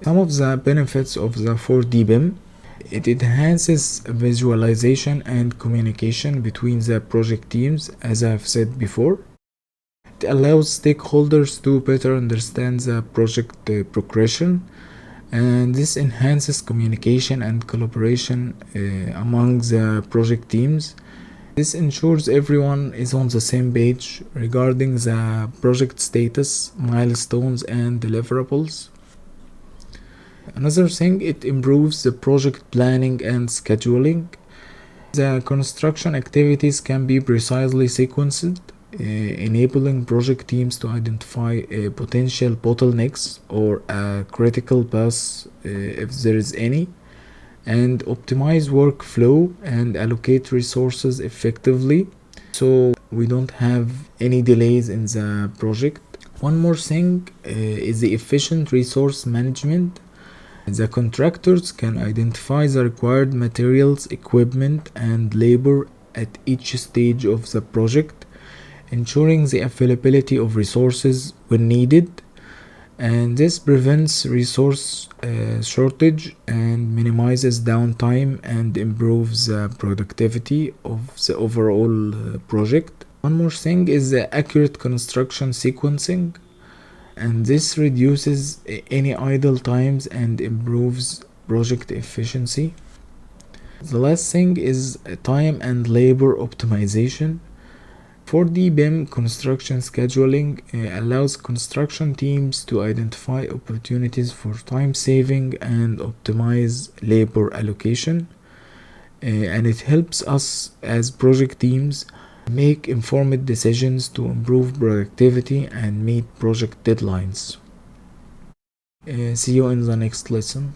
Some of the benefits of the 4D BIM: it enhances visualization and communication between the project teams, as I've said before. It allows stakeholders to better understand the project progression, and this enhances communication and collaboration among the project teams. This ensures everyone is on the same page regarding the project status, milestones, and deliverables. Another thing, it improves the project planning and scheduling. The construction activities can be precisely sequenced, enabling project teams to identify potential bottlenecks or critical paths if there is any, and optimize workflow and allocate resources effectively so we don't have any delays in the project. One more thing is the efficient resource management. The contractors can identify the required materials, equipment, and labor at each stage of the project, ensuring the availability of resources when needed, and this prevents resource shortage and minimizes downtime and improves the productivity of the overall project. One more thing is the accurate construction sequencing, and this reduces any idle times and improves project efficiency. The last thing is time and labor optimization. 4D BIM construction scheduling allows construction teams to identify opportunities for time saving and optimize labor allocation, and it helps us as project teams make informed decisions to improve productivity and meet project deadlines. See you in the next lesson.